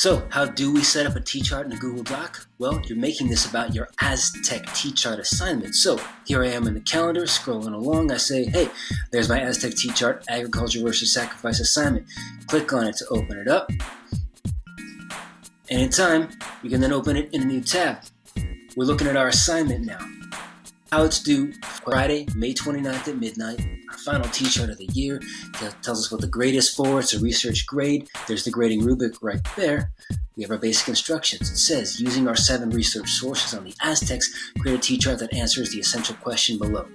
So, how do we set up a T-chart in a Google Doc? Well, you're making this about your Aztec T-chart assignment. So, here I am in the calendar, scrolling along. I say, hey, there's my Aztec T-chart, agriculture versus sacrifice assignment. Click on it to open it up. And in time, you can then open it in a new tab. We're looking at our assignment now. How it's due Friday, May 29th at midnight. Our final T-chart of the year tells us what the grade is for. It's a research grade. There's the grading rubric right there. We have our basic instructions. It says, using our 7 research sources on the Aztecs, create a T-chart that answers the essential question below.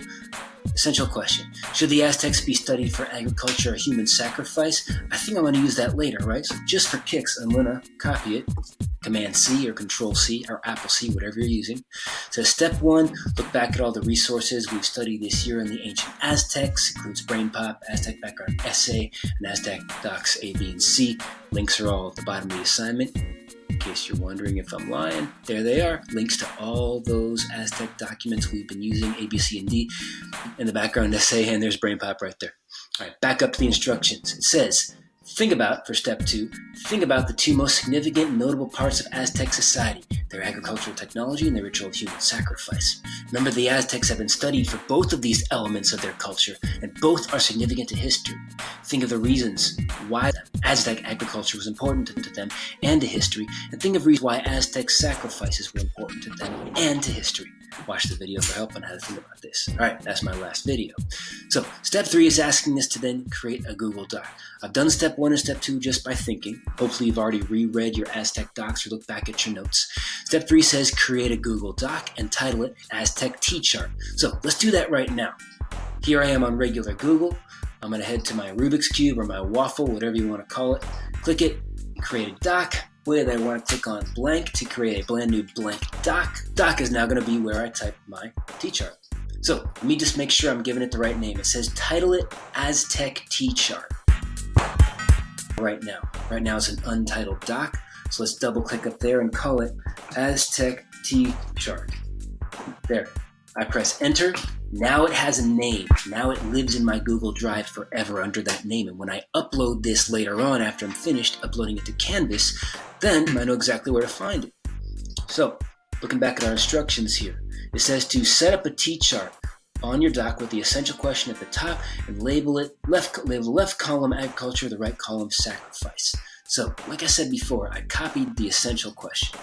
Essential question. Should the Aztecs be studied for agriculture or human sacrifice? I think I'm going to use that later, right? So just for kicks, I'm going to copy it. Command-C or Control-C or Apple-C, whatever you're using. So step 1, look back at all the resources we've studied this year on the ancient Aztecs. Includes BrainPop, Aztec Background Essay, and Aztec Docs A, B, and C. Links are all at the bottom of the assignment. In case you're wondering if I'm lying, there they are. Links to all those Aztec documents we've been using, A, B, C, and D, in the background essay, and there's BrainPop right there. All right, back up to the instructions. It says, for step 2, think about the 2 most significant and notable parts of Aztec society, their agricultural technology and their ritual of human sacrifice. Remember, the Aztecs have been studied for both of these elements of their culture, and both are significant to history. Think of the reasons why Aztec agriculture was important to them and to history, and think of reasons why Aztec sacrifices were important to them and to history. Watch the video for help on how to think about this. All right, that's my last video. So step 3 is asking us to then create a Google Doc. I've done step 1 and step 2 just by thinking. Hopefully you've already reread your Aztec docs or looked back at your notes. Step 3 says create a Google Doc and title it Aztec T-chart. So let's do that right now. Here I am on regular Google. I'm going to head to my Rubik's Cube or my waffle, whatever you want to call it. Click it, create a doc. With I want to click on blank to create a brand new blank doc. Doc is now going to be where I type my T-chart. So let me just make sure I'm giving it the right name. It says title it Aztec T-chart. Right now it's an untitled doc. So let's double click up there and call it Aztec T-chart. There. I press enter. Now it has a name. Now it lives in my Google Drive forever under that name. And when I upload this later on after I'm finished uploading it to Canvas, then I know exactly where to find it. So, looking back at our instructions here, it says to set up a T-chart on your doc with the essential question at the top and label the left column agriculture, the right column sacrifice. So, like I said before, I copied the essential question.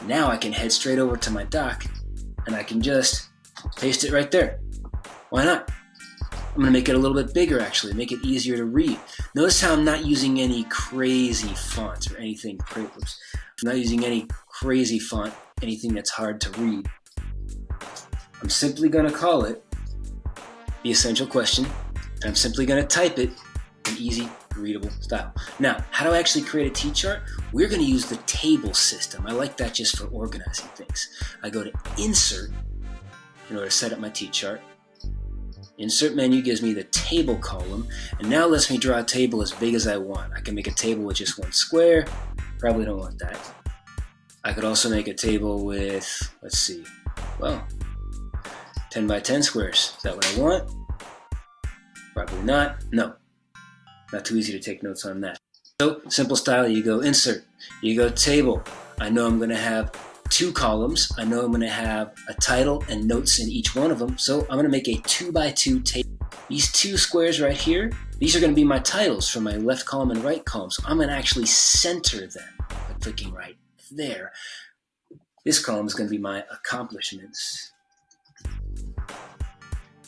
Now I can head straight over to my doc and I can just paste it right there. Why not? I'm going to make it a little bit bigger, actually, make it easier to read. Notice how I'm not using any crazy fonts or anything. I'm not using any crazy font, anything that's hard to read. I'm simply going to call it the essential question, and I'm simply going to type it in easy, readable style. Now, how do I actually create a T-chart? We're going to use the table system. I like that just for organizing things. I go to Insert in order to set up my T-chart. Insert menu gives me the table column, and now lets me draw a table as big as I want. I can make a table with just one square. Probably don't want that. I could also make a table with, 10 by 10 squares. Is that what I want? Probably not. No. Not too easy to take notes on that. So, simple style, you go Insert, you go Table. I know I'm going to have 2 columns. I know I'm going to have a title and notes in each one of them. So I'm going to make a 2 by 2 table. These 2 squares right here, these are going to be my titles for my left column and right column. So I'm going to actually center them by clicking right there. This column is going to be my accomplishments.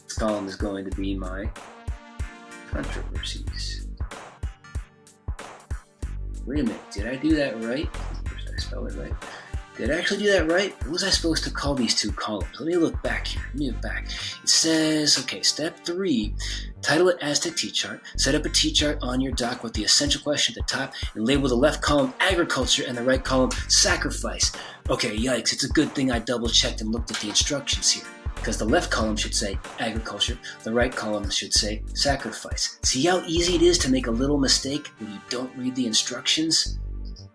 This column is going to be my controversies. Wait a minute, did I do that right? Or did I spell it right? Did I actually do that right? What was I supposed to call these 2 columns? Let me look back here. It says, okay, step 3, title it Aztec T-chart, set up a T-chart on your doc with the essential question at the top, and label the left column agriculture and the right column sacrifice. Okay, yikes, it's a good thing I double-checked and looked at the instructions here, because the left column should say agriculture, the right column should say sacrifice. See how easy it is to make a little mistake when you don't read the instructions?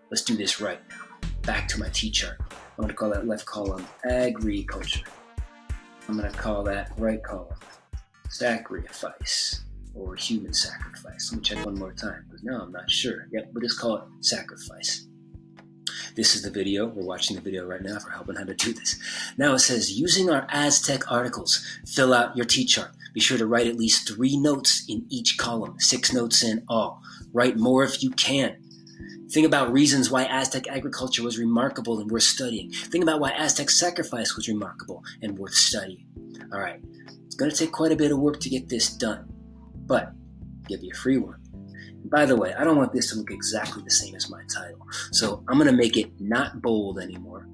Let's do this right now. Back to my T-chart. I'm going to call that left column agriculture. I'm going to call that right column sacrifice. or human sacrifice? Let me check one more time, because now I'm not sure. Yep, we'll just call it sacrifice. This is the video. We're watching the video right now for helping how to do this. Now it says, using our Aztec articles, fill out your T-chart. Be sure to write at least 3 notes in each column, 6 notes in all. Write more if you can. Think about reasons why Aztec agriculture was remarkable and worth studying. Think about why Aztec sacrifice was remarkable and worth studying. All right, it's going to take quite a bit of work to get this done, but I'll give you a free one. By the way, I don't want this to look exactly the same as my title, so I'm going to make it not bold anymore.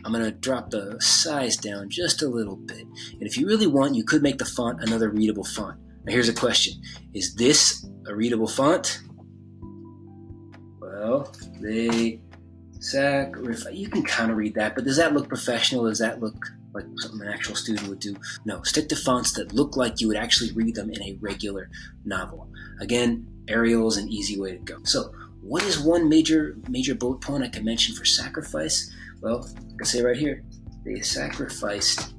I'm going to drop the size down just a little bit. And if you really want, you could make the font another readable font. Now here's a question. Is this a readable font? Well, they sacrifice. You can kind of read that, but does that look professional? Does that look like something an actual student would do? No, stick to fonts that look like you would actually read them in a regular novel. Again, Arial is an easy way to go. So, what is one major bullet point I can mention for sacrifice? Well, I can say right here, they sacrificed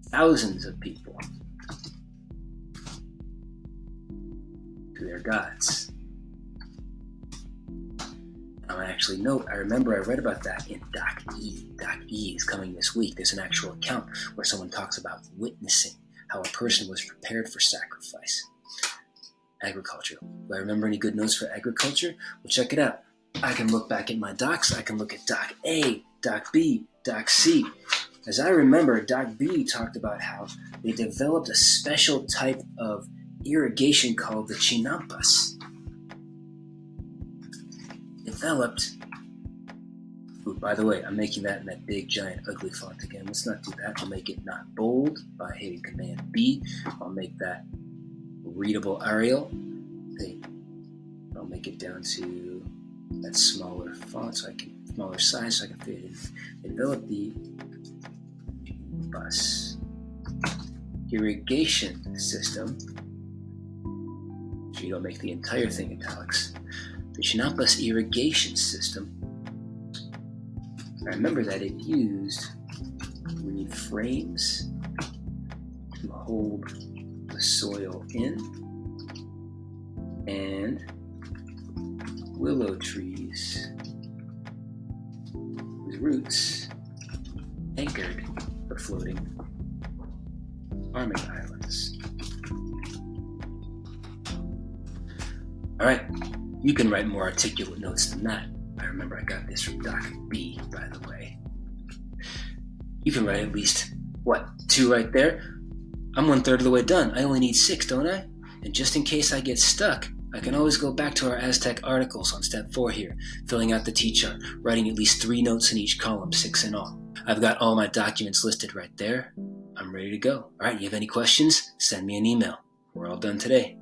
thousands of people to their gods. I remember I read about that in Doc E. Doc E is coming this week. There's an actual account where someone talks about witnessing how a person was prepared for sacrifice. Agriculture. Do I remember any good notes for agriculture? Well, check it out. I can look back at my docs. I can look at Doc A, Doc B, Doc C. As I remember, Doc B talked about how they developed a special type of irrigation called the chinampas. By the way, I'm making that in that big, giant, ugly font again. Let's not do that. I'll make it not bold by hitting Command B. I'll make that readable Arial. I'll make it down to that smaller font, smaller size, so I can fit it in. Develop the bus irrigation system. So you don't make the entire thing italics. The Chinampas irrigation system. I remember that it used reed frames to hold the soil in and willow trees whose roots anchored the floating farming islands. All right, you can write more articulate notes than that. I remember I got this from Doc B, by the way. You can write at least, 2 right there? I'm 1/3 of the way done. I only need 6, don't I? And just in case I get stuck, I can always go back to our Aztec articles on step 4 here, filling out the T-chart, writing at least 3 notes in each column, 6 in all. I've got all my documents listed right there. I'm ready to go. All right, you have any questions? Send me an email. We're all done today.